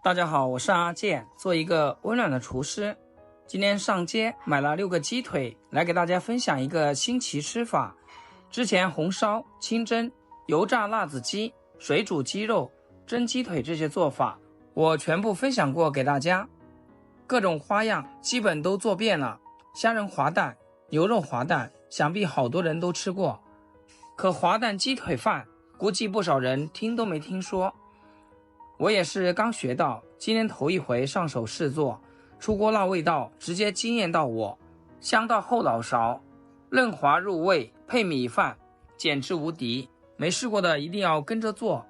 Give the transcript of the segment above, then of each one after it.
大家好，我是阿健，做一个溫暖的廚師。今天上街買了6個雞腿，來給大家分享一個新奇吃法。之前紅燒、清蒸、油炸辣子雞、水煮雞肉、蒸雞腿這些做法，我全部分享過給大家。各種花樣基本都做遍了，蝦仁滑蛋、牛肉滑蛋，想必好多人都吃過。可滑蛋雞腿飯，估計不少人聽都沒聽說。我也是剛學到，今天頭一回上手試做，出鍋那味道直接驚豔到我，香到後腦勺，嫩滑入味，配米飯簡直無敵。沒試過的一定要跟着做。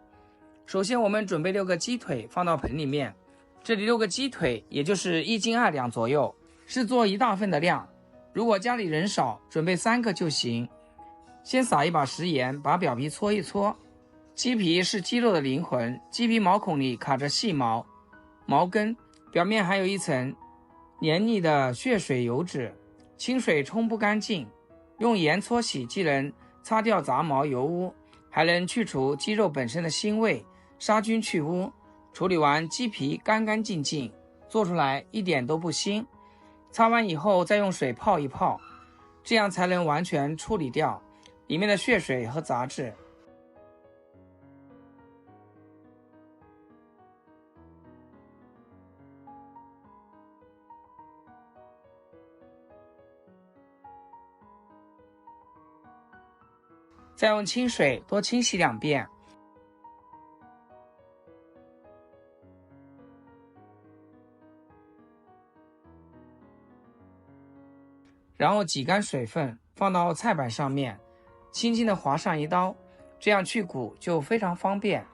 首先我們準備6個雞腿放到盆裡面，這裡6個雞腿也就是1斤2兩左右，是做1大份的量。如果家裡人少，準備3個就行。先撒一把食鹽，把表皮搓一搓。雞皮是雞肉的靈魂，雞皮毛孔裡卡着細毛，毛根表面還有一層黏膩的血水油脂，清水沖不乾淨，用鹽搓洗既能擦掉雜毛油污，還能去除雞肉本身的腥味，殺菌去污。處理完雞皮乾乾淨淨，做出來一點都不腥。擦完以後再用水泡一泡，這樣才能完全處理掉裡面的血水和雜質。再用清水多清洗2遍，然後擠乾水分，放到菜板上面，輕輕地劃上一刀，這樣去骨就非常方便。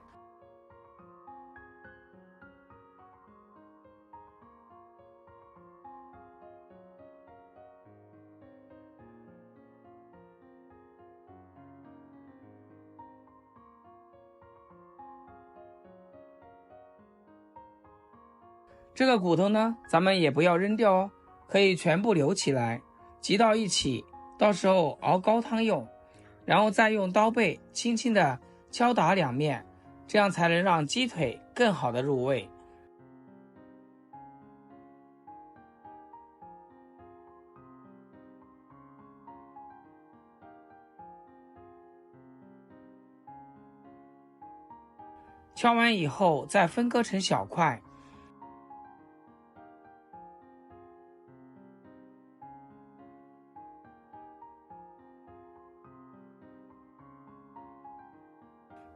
這個骨頭呢，咱們也不要扔掉哦，可以全部留起來，擠到一起，到時候熬高湯用。然後再用刀背輕輕地敲打2面，這樣才能讓雞腿更好的入味。敲完以後再分割成小塊。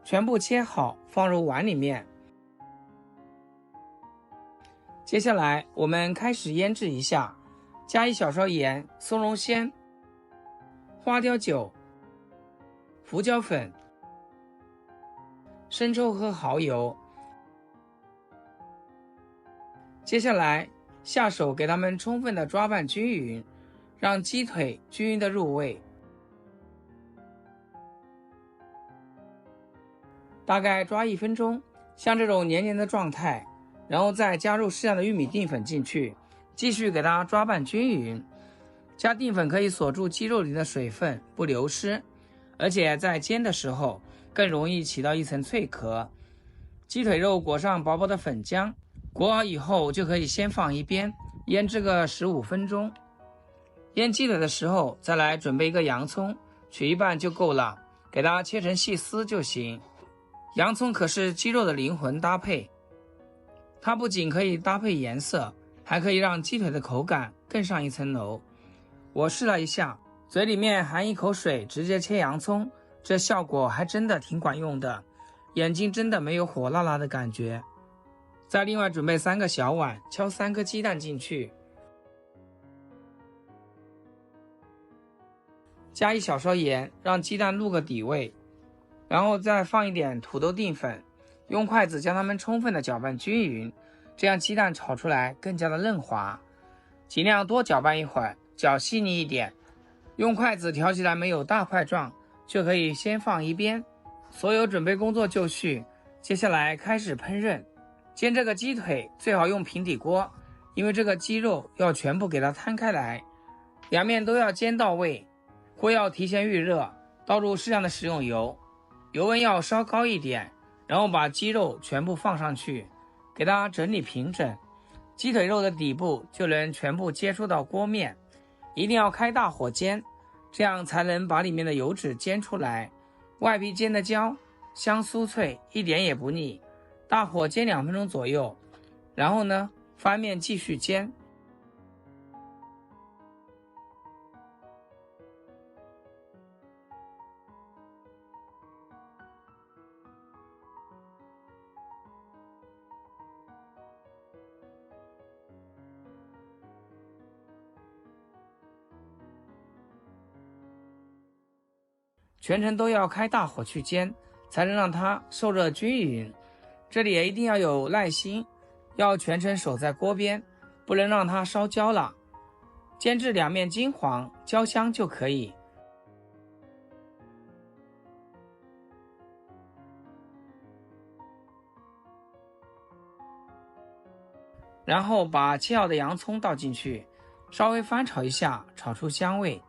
全部切好，放入碗裡面。接下來我們開始醃製一下，加1小勺鹽、松茸鮮、花雕酒、胡椒粉、生抽和蠔油。接下來下手給它們充分的抓拌均勻，讓雞腿均勻的入味。大概抓1分鐘，像這種黏黏的狀態，然後再加入適量的玉米澱粉進去，繼續給它抓拌均勻。加澱粉可以鎖住雞肉裡的水分，不流失，而且在煎的時候更容易起到一層脆殼。雞腿肉裹上薄薄的粉漿，裹好以後就可以先放一邊，醃製個15分鐘。醃雞腿的時候再來準備一個洋蔥，取一半就夠了，給它切成細絲就行。洋蔥可是雞肉的靈魂搭配，它不僅可以搭配顏色，還可以讓雞腿的口感更上一層樓。我試了一下，嘴裡面含一口水，直接切洋蔥，這效果還真的挺管用的，眼睛真的沒有火辣辣的感覺。再另外準備3個小碗，敲3顆雞蛋進去，加1小勺鹽，讓雞蛋入個底味。然後再放一點土豆澱粉，用筷子將它們充分的攪拌均勻，這樣雞蛋炒出來更加的嫩滑。盡量多攪拌一會兒，攪細膩一點，用筷子挑起來沒有大塊狀，就可以先放一邊。所有準備工作就緒，接下來開始烹飪。煎這個雞腿最好用平底鍋，因為這個雞肉要全部給它攤開來，2面都要煎到位。鍋要提前預熱，倒入適量的食用油，油溫要稍高一點，然後把雞肉全部放上去，給它整理平整，雞腿肉的底部就能全部接觸到鍋面。一定要開大火煎，這樣才能把裡面的油脂煎出來，外皮煎得焦，香酥脆，一點也不膩。大火煎2分鐘左右，然後呢，翻面繼續煎。全程都要開大火去煎，才能讓它受熱均勻。這裡也一定要有耐心，要全程守在鍋邊，不能讓它燒焦了。煎至兩面金黃焦香就可以。然後把切好的洋蔥倒進去，稍微翻炒一下，炒出香味。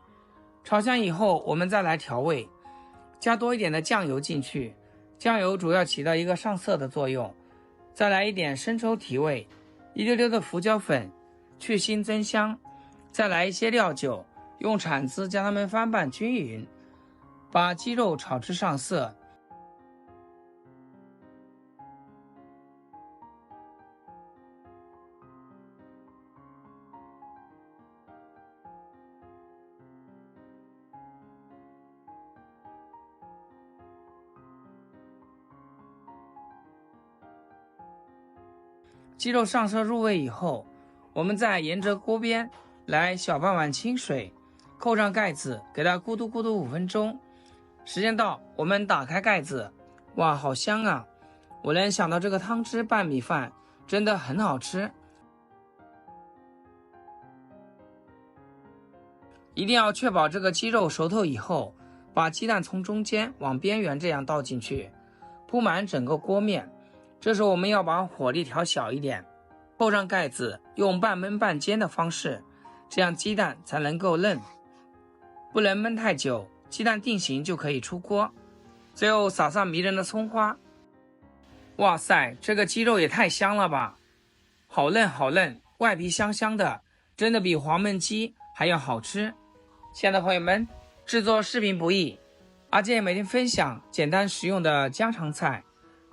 炒香以後，我們再來調味。加多一點的醬油進去，醬油主要起到一個上色的作用。再來一點生抽提味，一溜溜的胡椒粉去腥增香，再來一些料酒，用铲子将它們翻拌均勻，把雞肉炒至上色。鸡肉上色入味以後，我們再沿着鍋邊來小半碗清水，扣上蓋子，給它咕嘟咕嘟5分鐘。時間到，我們打開蓋子，哇，好香啊！我能想到這個湯汁拌米飯真的很好吃。一定要確保這個雞肉熟透以後，把雞蛋從中間往邊緣這樣倒進去，鋪滿整個鍋面。這時候我們要把火力調小一點，扣上蓋子，用半燜半煎的方式，這樣雞蛋才能夠嫩，不能燜太久，雞蛋定型就可以出鍋。最後撒上迷人的蔥花。哇塞，這個雞肉也太香了吧，好嫩好嫩，外皮香香的，真的比黃焖雞還要好吃。親愛的朋友們，制作視頻不易，阿健每天分享簡單實用的家常菜。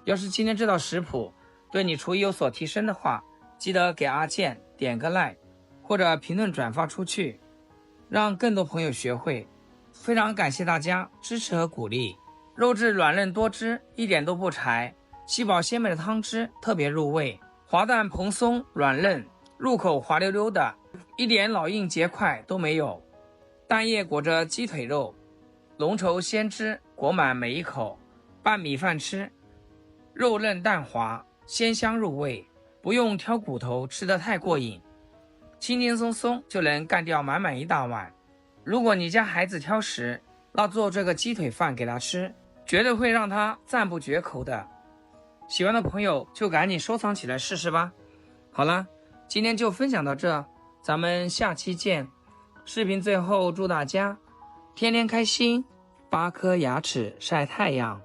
要是今天這道食譜對你廚藝有所提升的話，記得給阿健點個 like， 或者評論轉發出去，讓更多朋友學會。非常感謝大家支持和鼓勵。肉質軟嫩多汁，一點都不柴，細飽鮮美的湯汁特別入味，滑蛋蓬鬆軟嫩，入口滑溜溜的，一點老硬結塊都沒有。蛋液裹着雞腿肉，濃稠鮮汁裹滿每一口，拌米飯吃，肉嫩蛋滑，鮮香入味，不用挑骨頭吃得太過癮，輕輕鬆鬆就能幹掉滿滿一大碗。如果你家孩子挑食，那做這個雞腿飯給他吃，絕對會讓他讚不絕口的。喜歡的朋友就趕緊收藏起來試試吧。好了，今天就分享到這，咱們下期見。視頻最後祝大家天天開心，8顆牙齒曬太陽。